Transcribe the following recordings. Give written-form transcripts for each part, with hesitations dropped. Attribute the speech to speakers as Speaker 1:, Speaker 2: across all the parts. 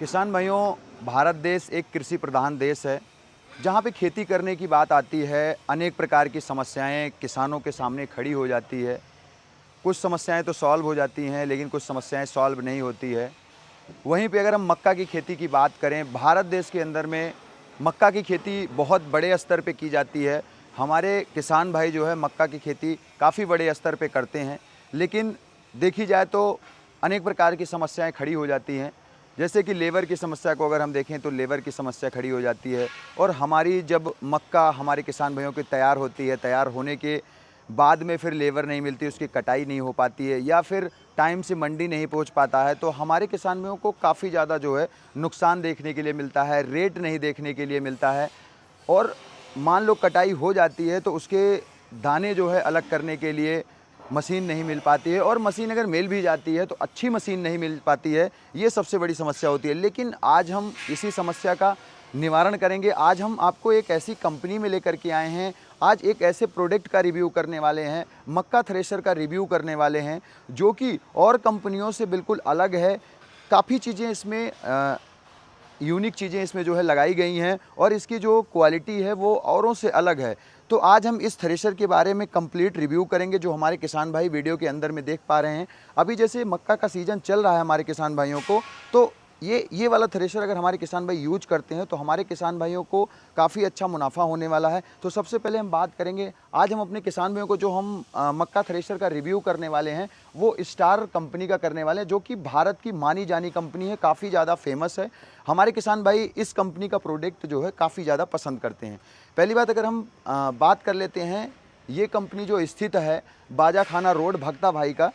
Speaker 1: किसान भाइयों, भारत देश एक कृषि प्रधान देश है। जहाँ पे खेती करने की बात आती है, अनेक प्रकार की समस्याएं किसानों के सामने खड़ी हो जाती है। कुछ समस्याएं तो सॉल्व हो जाती हैं, लेकिन कुछ समस्याएं सॉल्व नहीं होती है। वहीं पे अगर हम मक्का की खेती की बात करें, भारत देश के अंदर में मक्का की खेती बहुत बड़े स्तर पे की जाती है। हमारे किसान भाई जो है मक्का की खेती काफ़ी बड़े स्तर पे करते हैं, लेकिन देखी जाए तो अनेक प्रकार की समस्याएं खड़ी हो जाती हैं। जैसे कि लेबर की समस्या को अगर हम देखें तो लेबर की समस्या खड़ी हो जाती है। और हमारी जब मक्का हमारे किसान भाइयों की तैयार होती है, तैयार होने के बाद में फिर लेबर नहीं मिलती, उसकी कटाई नहीं हो पाती है या फिर टाइम से मंडी नहीं पहुंच पाता है, तो हमारे किसान भाइयों को काफ़ी ज़्यादा जो है नुकसान देखने के लिए मिलता है, रेट नहीं देखने के लिए मिलता है। और मान लो कटाई हो जाती है तो उसके दाने जो है अलग करने के लिए मशीन नहीं मिल पाती है, और मशीन अगर मिल भी जाती है तो अच्छी मशीन नहीं मिल पाती है। ये सबसे बड़ी समस्या होती है। लेकिन आज हम इसी समस्या का निवारण करेंगे। आज हम आपको एक ऐसी कंपनी में लेकर के आए हैं, आज एक ऐसे प्रोडक्ट का रिव्यू करने वाले हैं, मक्का थ्रेशर का रिव्यू करने वाले हैं, जो कि और कंपनियों से बिल्कुल अलग है। काफ़ी चीज़ें इसमें यूनिक चीज़ें इसमें जो है लगाई गई हैं, और इसकी जो क्वालिटी है वो औरों से अलग है। तो आज हम इस थ्रेशर के बारे में कंप्लीट रिव्यू करेंगे, जो हमारे किसान भाई वीडियो के अंदर में देख पा रहे हैं। अभी जैसे मक्का का सीज़न चल रहा है हमारे किसान भाइयों को, तो ये वाला थ्रेशर अगर हमारे किसान भाई यूज करते हैं तो हमारे किसान भाइयों को काफ़ी अच्छा मुनाफा होने वाला है। तो सबसे पहले हम बात करेंगे, आज हम अपने किसान भाइयों को जो हम मक्का थ्रेशर का रिव्यू करने वाले हैं वो स्टार कंपनी का करने वाले हैं, जो कि भारत की मानी जानी कंपनी है, काफ़ी ज़्यादा फेमस है। हमारे किसान भाई इस कंपनी का प्रोडक्ट जो है काफ़ी ज़्यादा पसंद करते हैं। पहली बात अगर हम बात कर लेते हैं, ये कंपनी जो स्थित है बाजा खाना रोड, भक्ता भाई का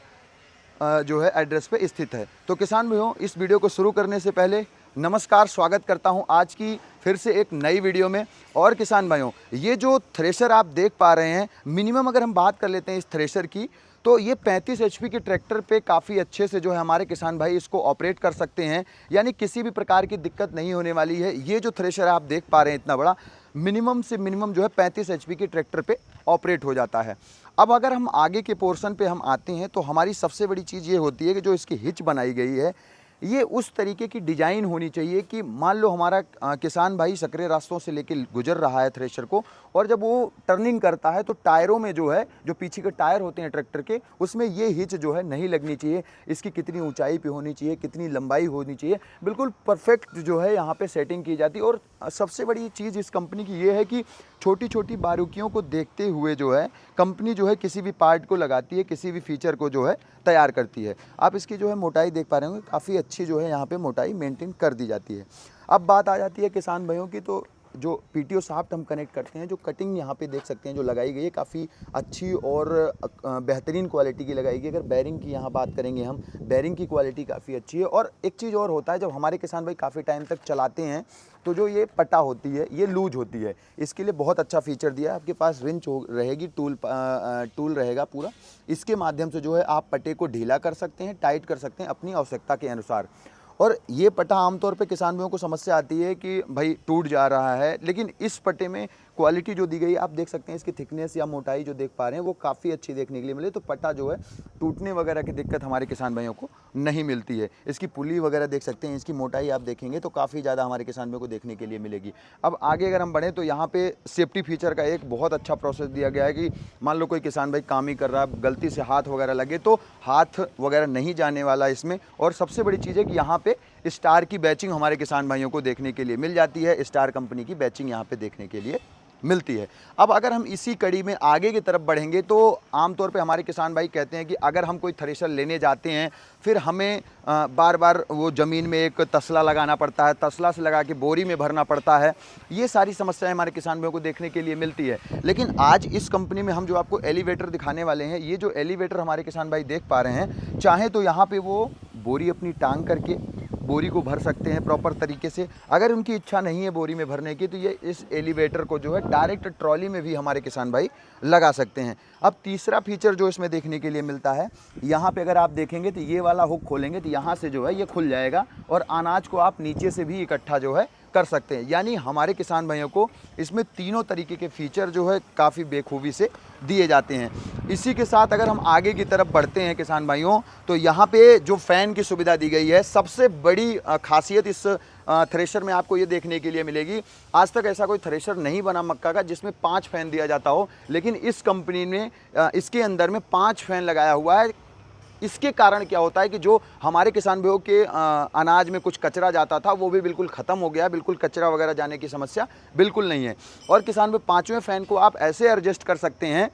Speaker 1: जो है एड्रेस पे स्थित है। तो किसान भाइयों, इस वीडियो को शुरू करने से पहले नमस्कार, स्वागत करता हूं आज की फिर से एक नई वीडियो में। और किसान भाइयों, ये जो थ्रेशर आप देख पा रहे हैं, मिनिमम अगर हम बात कर लेते हैं इस थ्रेशर की, तो ये 35 एचपी के ट्रैक्टर पे काफ़ी अच्छे से जो है हमारे किसान भाई इसको ऑपरेट कर सकते हैं, यानी किसी भी प्रकार की दिक्कत नहीं होने वाली है। ये जो थ्रेशर आप देख पा रहे हैं इतना बड़ा, मिनिमम से मिनिमम जो है 35 एचपी के ट्रैक्टर पे ऑपरेट हो जाता है। अब अगर हम आगे के पोर्शन पे हम आते हैं तो हमारी सबसे बड़ी चीज़ ये होती है कि जो इसकी हिच बनाई गई है, ये उस तरीके की डिज़ाइन होनी चाहिए कि मान लो हमारा किसान भाई सकरे रास्तों से लेके गुजर रहा है थ्रेशर को, और जब वो टर्निंग करता है तो टायरों में जो है, जो पीछे के टायर होते हैं ट्रैक्टर के, उसमें ये हिच जो है नहीं लगनी चाहिए। इसकी कितनी ऊंचाई पे होनी चाहिए, कितनी लंबाई होनी चाहिए, बिल्कुल परफेक्ट जो है यहाँ पे सेटिंग की जाती है। और सबसे बड़ी चीज़ इस कंपनी की ये है कि छोटी छोटी बारीकियों को देखते हुए जो है कंपनी जो है किसी भी पार्ट को लगाती है, किसी भी फीचर को जो है तैयार करती है। आप इसकी जो है मोटाई देख पा रहे होंगे, काफ़ी अच्छी जो है यहाँ पे मोटाई मेंटेन कर दी जाती है। अब बात आ जाती है किसान भाइयों की, तो जो पीटीओ शाफ्ट हम कनेक्ट करते हैं, जो कटिंग यहाँ पे देख सकते हैं जो लगाई गई है, काफ़ी अच्छी और बेहतरीन क्वालिटी की लगाई गई है। अगर बैरिंग की यहाँ बात करेंगे हम, बैरिंग की क्वालिटी काफ़ी अच्छी है। और एक चीज़ और होता है, जब हमारे किसान भाई काफ़ी टाइम तक चलाते हैं तो जो ये पट्टा होती है ये लूज होती है। इसके लिए बहुत अच्छा फीचर दिया है, आपके पास रिंच रहेगी, टूल रहेगा पूरा। इसके माध्यम से जो है आप पट्टे को ढीला कर सकते हैं, टाइट कर सकते हैं अपनी आवश्यकता के अनुसार। और ये पट्टा आमतौर पे किसान भाइयों को समस्या आती है कि भाई टूट जा रहा है, लेकिन इस पट्टे में क्वालिटी जो दी गई है, आप देख सकते हैं इसकी थिकनेस या मोटाई जो देख पा रहे हैं वो काफ़ी अच्छी देखने के लिए मिले। तो पट्टा जो है टूटने वगैरह की दिक्कत हमारे किसान भाइयों को नहीं मिलती है। इसकी पुली वगैरह देख सकते हैं, इसकी मोटाई आप देखेंगे तो काफ़ी ज़्यादा हमारे किसान भाइयों को देखने के लिए मिलेगी। अब आगे अगर हम बढ़ें तो यहाँ पे सेफ्टी फीचर का एक बहुत अच्छा प्रोसेस दिया गया है कि मान लो कोई किसान भाई काम ही कर रहा है, गलती से हाथ वगैरह लगे तो हाथ वगैरह नहीं जाने वाला इसमें। और सबसे बड़ी चीज़ है कि यहाँ पे स्टार की बैचिंग हमारे किसान भाइयों को देखने के लिए मिल जाती है, स्टार कंपनी की बैचिंग यहाँ पे देखने के लिए मिलती है। अब अगर हम इसी कड़ी में आगे की तरफ बढ़ेंगे तो आमतौर पे हमारे किसान भाई कहते हैं कि अगर हम कोई थ्रेशर लेने जाते हैं, फिर हमें बार बार वो ज़मीन में एक तसला लगाना पड़ता है, तसला से लगा के बोरी में भरना पड़ता है। ये सारी समस्याएं हमारे किसान भाइयों को देखने के लिए मिलती है। लेकिन आज इस कंपनी में हम जो आपको एलिवेटर दिखाने वाले हैं, ये जो एलिवेटर हमारे किसान भाई देख पा रहे हैं, चाहे तो यहाँ पर वो बोरी अपनी टांग करके बोरी को भर सकते हैं प्रॉपर तरीके से। अगर उनकी इच्छा नहीं है बोरी में भरने की, तो ये इस एलिवेटर को जो है डायरेक्ट ट्रॉली में भी हमारे किसान भाई लगा सकते हैं। अब तीसरा फीचर जो इसमें देखने के लिए मिलता है, यहाँ पे अगर आप देखेंगे तो ये वाला हुक खोलेंगे तो यहाँ से जो है ये खुल जाएगा, और अनाज को आप नीचे से भी इकट्ठा जो है कर सकते हैं। यानी हमारे किसान भाइयों को इसमें तीनों तरीके के फीचर जो है काफ़ी बेखूबी से दिए जाते हैं। इसी के साथ अगर हम आगे की तरफ बढ़ते हैं किसान भाइयों, तो यहाँ पे जो फ़ैन की सुविधा दी गई है, सबसे बड़ी खासियत इस थ्रेशर में आपको ये देखने के लिए मिलेगी। आज तक ऐसा कोई थ्रेशर नहीं बना मक्का का जिसमें 5 फ़ैन दिया जाता हो, लेकिन इस कंपनी ने इसके अंदर में 5 फ़ैन लगाया हुआ है। इसके कारण क्या होता है कि जो हमारे किसान भाइयों के अनाज में कुछ कचरा जाता था वो भी बिल्कुल ख़त्म हो गया, बिल्कुल कचरा वगैरह जाने की समस्या बिल्कुल नहीं है। और किसान भाई 5वें फ़ैन को आप ऐसे एडजस्ट कर सकते हैं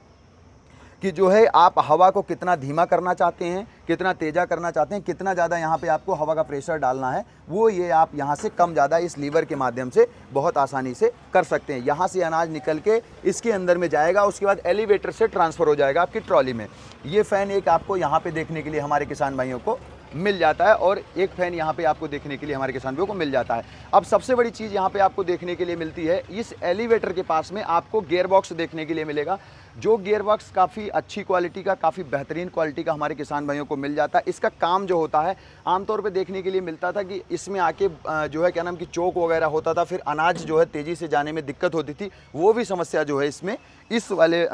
Speaker 1: कि जो है आप हवा को कितना धीमा करना चाहते हैं, कितना तेज़ा करना चाहते हैं, कितना ज़्यादा यहाँ पे आपको हवा का प्रेशर डालना है, वो ये आप यहाँ से कम ज़्यादा इस लीवर के माध्यम से बहुत आसानी से कर सकते हैं। यहाँ से अनाज निकल के इसके अंदर में जाएगा, उसके बाद एलिवेटर से ट्रांसफ़र हो जाएगा आपकी ट्रॉली में। ये फ़ैन एक आपको यहाँ पे देखने के लिए हमारे किसान भाइयों को मिल जाता है और एक फ़ैन यहाँ पे आपको देखने के लिए हमारे किसान भाइयों को मिल जाता है। अब सबसे बड़ी चीज़ यहाँ पे आपको देखने के लिए मिलती है, इस एलिवेटर के पास में आपको गियर बॉक्स देखने के लिए मिलेगा, जो गियर बॉक्स काफ़ी अच्छी क्वालिटी का, काफ़ी बेहतरीन क्वालिटी का हमारे किसान भाइयों को मिल जाता है। इसका काम जो होता है आमतौर पे देखने के लिए मिलता था कि इसमें आके जो है क्या नाम कि चोक वगैरह होता था, फिर अनाज जो है तेज़ी से जाने में दिक्कत होती थी, वो भी समस्या जो है इसमें इस वाले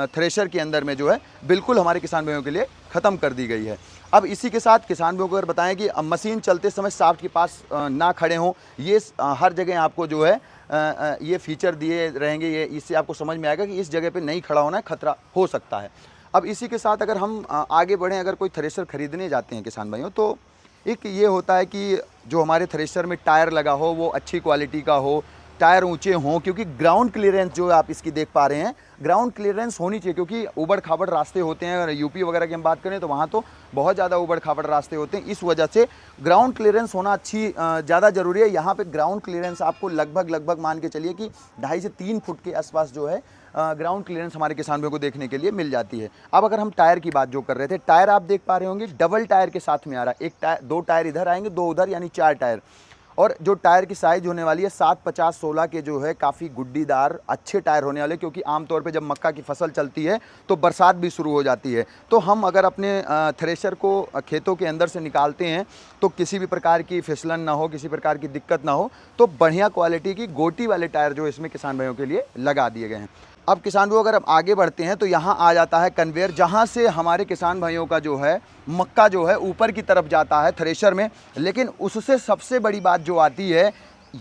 Speaker 1: थ्रेशर के अंदर में जो है बिल्कुल हमारे किसान भाइयों के लिए ख़त्म कर दी गई है। अब इसी के साथ किसान भाइयों को अगर बताएं कि मशीन चलते समय शाफ्ट के पास ना खड़े हों, ये हर जगह आपको जो है ये फीचर दिए रहेंगे। ये इससे आपको समझ में आएगा कि इस जगह पे नहीं खड़ा होना है, खतरा हो सकता है। अब इसी के साथ अगर हम आगे बढ़ें, अगर कोई थ्रेशर खरीदने जाते हैं किसान भाइयों, तो एक ये होता है कि जो हमारे थ्रेशर में टायर लगा हो वो अच्छी क्वालिटी का हो, टायर ऊंचे हों, क्योंकि ग्राउंड क्लियरेंस जो आप इसकी देख पा रहे हैं, ग्राउंड क्लियरेंस होनी चाहिए, क्योंकि ऊबड़ खाबड़ रास्ते होते हैं। अगर यूपी वगैरह की हम बात करें तो वहाँ तो बहुत ज़्यादा ऊबड़ खाबड़ रास्ते होते हैं, इस वजह से ग्राउंड क्लियरेंस होना ज़्यादा ज़रूरी है। यहाँ पे ग्राउंड क्लियरेंस आपको लगभग मान के चलिए कि 2.5 से 3 फुट के आसपास जो है ग्राउंड क्लियरेंस हमारे किसान भाइयों को देखने के लिए मिल जाती है। अब अगर हम टायर की बात जो कर रहे थे, टायर आप देख पा रहे होंगे डबल टायर के साथ में आ रहा है। एक टायर, 2 टायर इधर आएंगे, 2 उधर, यानी 4 टायर। और जो टायर की साइज़ होने वाली है 750-16 के जो है काफ़ी गुड्डीदार अच्छे टायर होने वाले, क्योंकि आमतौर पे जब मक्का की फसल चलती है तो बरसात भी शुरू हो जाती है, तो हम अगर अपने थ्रेशर को खेतों के अंदर से निकालते हैं तो किसी भी प्रकार की फिसलन ना हो, किसी प्रकार की दिक्कत ना हो, तो बढ़िया क्वालिटी की गोटी वाले टायर जो इसमें किसान भाइयों के लिए लगा दिए गए हैं। अब किसान भाइयों अगर हम आगे बढ़ते हैं तो यहाँ आ जाता है कन्वेयर, जहाँ से हमारे किसान भाइयों का जो है मक्का जो है ऊपर की तरफ जाता है थ्रेशर में। लेकिन उससे सबसे बड़ी बात जो आती है,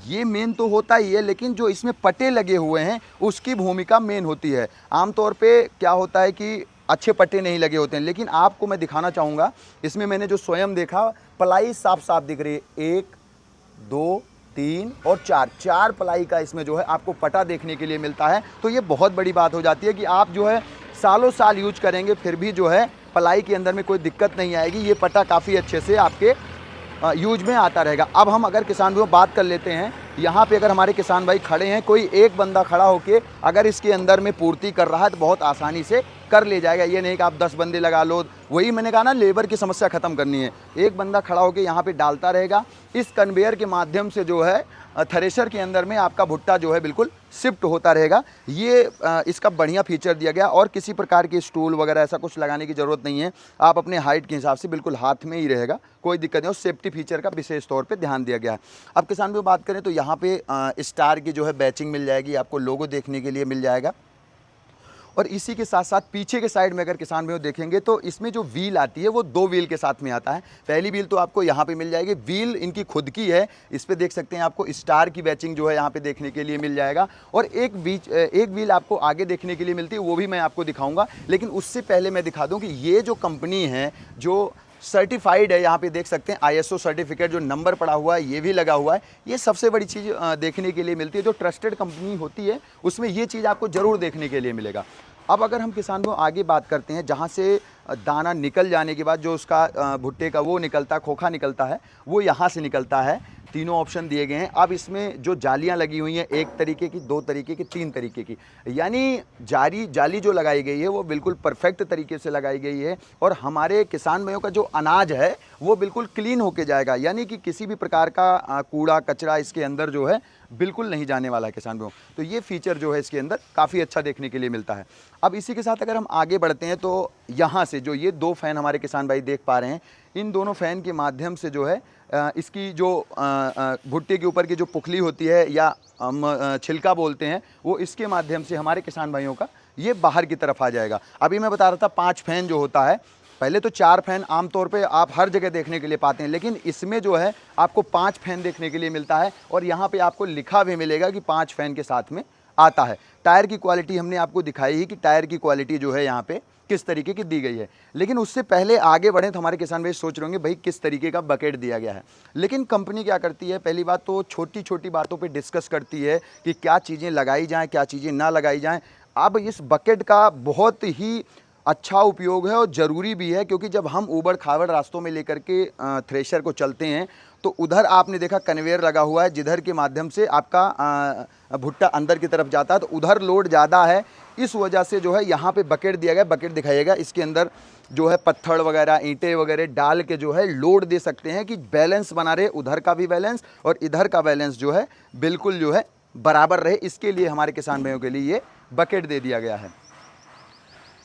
Speaker 1: ये मेन तो होता ही है, लेकिन जो इसमें पट्टे लगे हुए हैं उसकी भूमिका मेन होती है। आमतौर पे क्या होता है कि अच्छे पट्टे नहीं लगे होते हैं, लेकिन आपको मैं दिखाना चाहूँगा, इसमें मैंने जो स्वयं देखा, पलाई साफ साफ दिख रही है। 1, 2, 3 और 4 पलाई का इसमें जो है आपको पटा देखने के लिए मिलता है। तो ये बहुत बड़ी बात हो जाती है कि आप जो है सालों साल यूज करेंगे फिर भी जो है पलाई के अंदर में कोई दिक्कत नहीं आएगी। ये पटा काफ़ी अच्छे से आपके यूज में आता रहेगा। अब हम अगर किसान भाइयों बात कर लेते हैं, यहाँ पे अगर हमारे किसान भाई खड़े हैं, कोई एक बंदा खड़ा होके अगर इसके अंदर में पूर्ति कर रहा है तो बहुत आसानी से कर ले जाएगा। ये नहीं कि आप 10 बंदे लगा लो, वही मैंने कहा ना, लेबर की समस्या ख़त्म करनी है। एक बंदा खड़ा होकर यहाँ पे डालता रहेगा, इस कन्वेयर के माध्यम से जो है थ्रेशर के अंदर में आपका भुट्टा जो है बिल्कुल शिफ्ट होता रहेगा। ये इसका बढ़िया फीचर दिया गया, और किसी प्रकार की स्टूल वगैरह ऐसा कुछ लगाने की ज़रूरत नहीं है। आप अपने हाइट के हिसाब से बिल्कुल हाथ में ही रहेगा, कोई दिक्कत नहीं। और सेफ्टी फीचर का विशेष तौर पे ध्यान दिया गया है। अब किसान भी बात करें तो यहाँ पे स्टार की जो है बैचिंग मिल जाएगी, आपको लोगो देखने के लिए मिल जाएगा। और इसी के साथ साथ पीछे के साइड में अगर किसान भाइयों देखेंगे तो इसमें जो व्हील आती है वो 2 व्हील के साथ में आता है। पहली व्हील तो आपको यहाँ पे मिल जाएगी, व्हील इनकी खुद की है। इस पे देख सकते हैं आपको स्टार की बैचिंग जो है यहाँ पे देखने के लिए मिल जाएगा। और एक व्हील आपको आगे देखने के लिए मिलती है, वो भी मैं आपको दिखाऊंगा। लेकिन उससे पहले मैं दिखा दूँ कि ये जो कंपनी है जो सर्टिफाइड है, यहाँ पे देख सकते हैं ISO सर्टिफिकेट, जो नंबर पड़ा हुआ है ये भी लगा हुआ है। ये सबसे बड़ी चीज़ देखने के लिए मिलती है। जो ट्रस्टेड कंपनी होती है उसमें ये चीज़ आपको ज़रूर देखने के लिए मिलेगा। अब अगर हम किसान को आगे बात करते हैं, जहाँ से दाना निकल जाने के बाद जो उसका भुट्टे का वो निकलता, खोखा निकलता है, वो यहाँ से निकलता है। तीनों ऑप्शन दिए गए हैं। अब इसमें जो जालियाँ लगी हुई हैं, 1 तरीके की, 2 तरीके की, 3 तरीके की, यानी जाली जो लगाई गई है वो बिल्कुल परफेक्ट तरीके से लगाई गई है। और हमारे किसान भाइयों का जो अनाज है वो बिल्कुल क्लीन होके जाएगा, यानी कि किसी भी प्रकार का कूड़ा कचरा इसके अंदर जो है बिल्कुल नहीं जाने वाला है किसान भाइयों। तो ये फीचर जो है इसके अंदर काफ़ी अच्छा देखने के लिए मिलता है। अब इसी के साथ अगर हम आगे बढ़ते हैं तो यहाँ से जो ये 2 फ़ैन हमारे किसान भाई देख पा रहे हैं, इन दोनों फ़ैन के माध्यम से जो है इसकी जो भुट्टे के ऊपर की जो पुखली होती है या हम छिलका बोलते हैं, वो इसके माध्यम से हमारे किसान भाइयों का ये बाहर की तरफ आ जाएगा। अभी मैं बता रहा था 5 फैन जो होता है, पहले तो 4 फैन आमतौर पे आप हर जगह देखने के लिए पाते हैं, लेकिन इसमें जो है आपको 5 फैन देखने के लिए मिलता है और यहाँ पे आपको लिखा भी मिलेगा कि 5 फैन के साथ में आता है। टायर की क्वालिटी हमने आपको दिखाई ही कि टायर की क्वालिटी जो है यहाँ पे किस तरीके की दी गई है। लेकिन उससे पहले आगे बढ़ें तो हमारे किसान भाई सोच रहे होंगे भाई किस तरीके का बकेट दिया गया है। लेकिन कंपनी क्या करती है, पहली बात तो छोटी छोटी बातों पे डिस्कस करती है कि क्या चीज़ें लगाई जाएँ, क्या चीज़ें ना लगाई जाएँ। अब इस बकेट का बहुत ही अच्छा उपयोग है और ज़रूरी भी है, क्योंकि जब हम ऊबड़ खाबड़ रास्तों में लेकर के थ्रेशर को चलते हैं तो उधर आपने देखा कन्वेयर लगा हुआ है जिधर के माध्यम से आपका भुट्टा अंदर की तरफ जाता है, तो उधर लोड ज़्यादा है। इस वजह से जो है यहाँ पे बकेट दिया गया। बकेट दिखाइएगा, इसके अंदर जो है पत्थर वगैरह ईंटें वगैरह डाल के जो है लोड दे सकते हैं कि बैलेंस बना रहे, उधर का भी बैलेंस और इधर का बैलेंस जो है बिल्कुल जो है बराबर रहे। इसके लिए हमारे किसान भाइयों के लिए ये बकेट दे दिया गया है।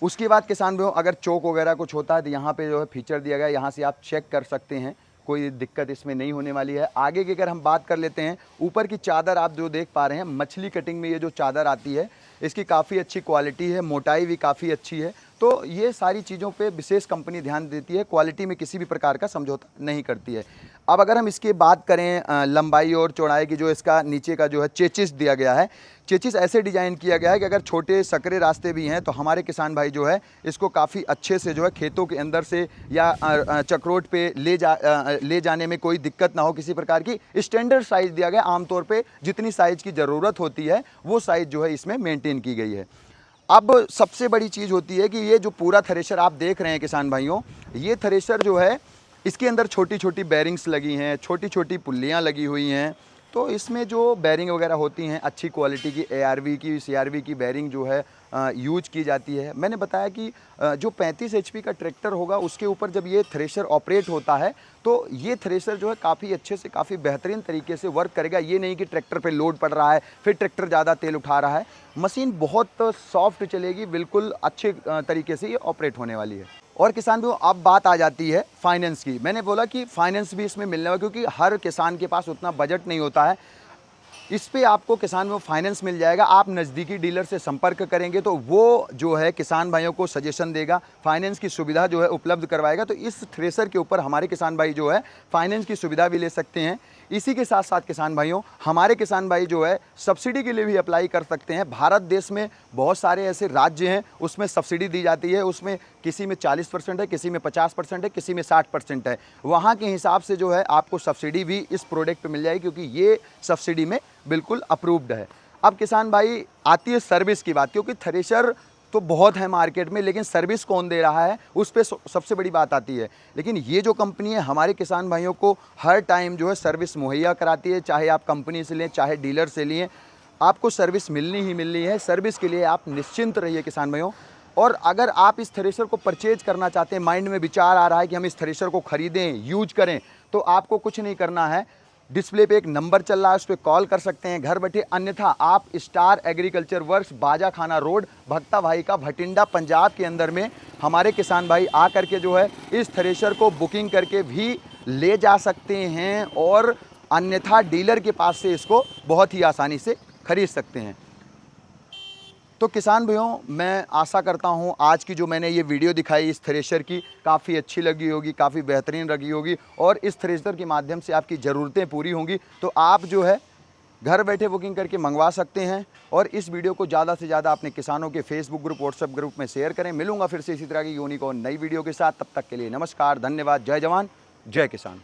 Speaker 1: उसके बाद किसान भाइयों अगर चौक वगैरह कुछ होता है तो यहाँ पे जो है फीचर दिया गया है, यहाँ से आप चेक कर सकते हैं, कोई दिक्कत इसमें नहीं होने वाली है। आगे की अगर हम बात कर लेते हैं, ऊपर की चादर आप जो देख पा रहे हैं, मछली कटिंग में ये जो चादर आती है इसकी काफ़ी अच्छी क्वालिटी है, मोटाई भी काफ़ी अच्छी है। तो ये सारी चीज़ों पे विशेष कंपनी ध्यान देती है, क्वालिटी में किसी भी प्रकार का समझौता नहीं करती है। अब अगर हम इसकी बात करें लंबाई और चौड़ाई की, जो इसका नीचे का जो है चेचिस दिया गया है, चेचिस ऐसे डिज़ाइन किया गया है कि अगर छोटे सकरे रास्ते भी हैं तो हमारे किसान भाई जो है इसको काफ़ी अच्छे से जो है खेतों के अंदर से या चक्रोट पे ले जाने में कोई दिक्कत ना हो किसी प्रकार की। स्टैंडर्ड साइज़ दिया गया, आमतौर पे जितनी साइज़ की ज़रूरत होती है वो साइज़ जो है इसमें मेंटेन की गई है। अब सबसे बड़ी चीज़ होती है कि ये जो पूरा थ्रेशर आप देख रहे हैं किसान भाइयों, ये थ्रेशर जो है इसके अंदर छोटी छोटी बेरिंग्स लगी हैं, छोटी छोटी पुल्लियाँ लगी हुई हैं। तो इसमें जो बेरिंग वगैरह होती हैं अच्छी क्वालिटी की ARV की CRV की बेरिंग जो है यूज की जाती है। मैंने बताया कि जो 35 HP का ट्रैक्टर होगा उसके ऊपर जब ये थ्रेशर ऑपरेट होता है तो ये थ्रेशर जो है काफ़ी अच्छे से, काफ़ी बेहतरीन तरीके से वर्क करेगा। ये नहीं कि ट्रैक्टर पे लोड पड़ रहा है फिर ट्रैक्टर ज़्यादा तेल उठा रहा है। मशीन बहुत सॉफ्ट चलेगी, बिल्कुल अच्छे तरीके से ये ऑपरेट होने वाली है। और किसान भाइयों अब बात आ जाती है फाइनेंस की। मैंने बोला कि फाइनेंस भी इसमें मिलने वाला, क्योंकि हर किसान के पास उतना बजट नहीं होता है। इस पे आपको किसान में फाइनेंस मिल जाएगा। आप नज़दीकी डीलर से संपर्क करेंगे तो वो जो है किसान भाइयों को सजेशन देगा, फाइनेंस की सुविधा जो है उपलब्ध करवाएगा। तो इस थ्रेशर के ऊपर हमारे किसान भाई जो है फाइनेंस की सुविधा भी ले सकते हैं। इसी के साथ साथ किसान भाइयों, हमारे किसान भाई जो है सब्सिडी के लिए भी अप्लाई कर सकते हैं। भारत देश में बहुत सारे ऐसे राज्य हैं उसमें सब्सिडी दी जाती है, उसमें किसी में 40% है, किसी में 50% है, किसी में 60% है। वहाँ के हिसाब से जो है आपको सब्सिडी भी इस प्रोडक्ट पे मिल जाएगी, क्योंकि ये सब्सिडी में बिल्कुल अप्रूव्ड है। अब किसान भाई आती है सर्विस की बात, क्योंकि थ्रेशर तो बहुत है मार्केट में, लेकिन सर्विस कौन दे रहा है उस पर सबसे बड़ी बात आती है। लेकिन ये जो कंपनी है हमारे किसान भाइयों को हर टाइम जो है सर्विस मुहैया कराती है। चाहे आप कंपनी से लें चाहे डीलर से लें, आपको सर्विस मिलनी ही मिलनी है। सर्विस के लिए आप निश्चिंत रहिए किसान भाइयों। और अगर आप इस थ्रेशर को परचेज करना चाहते हैं, माइंड में विचार आ रहा है कि हम इस थ्रेशर को खरीदें, यूज करें, तो आपको कुछ नहीं करना है। डिस्प्ले पे एक नंबर चल रहा है, उस पर कॉल कर सकते हैं घर बैठे। अन्यथा आप star agriculture works, Bajakhana road, भक्ता भाई का भटिंडा, पंजाब के अंदर में हमारे किसान भाई आ करके जो है इस थ्रेशर को बुकिंग करके भी ले जा सकते हैं, और अन्यथा डीलर के पास से इसको बहुत ही आसानी से खरीद सकते हैं। तो किसान भाइयों, मैं आशा करता हूं आज की जो मैंने ये वीडियो दिखाई इस थ्रेशर की काफ़ी अच्छी लगी होगी, काफ़ी बेहतरीन लगी होगी, और इस थ्रेशर के माध्यम से आपकी ज़रूरतें पूरी होंगी। तो आप जो है घर बैठे बुकिंग करके मंगवा सकते हैं। और इस वीडियो को ज़्यादा से ज़्यादा अपने किसानों के फेसबुक ग्रुप, व्हाट्सएप ग्रुप में शेयर करें। मिलूंगा फिर से इसी तरह की यूनिक और नई वीडियो के साथ। तब तक के लिए नमस्कार, धन्यवाद, जय जवान, जय किसान।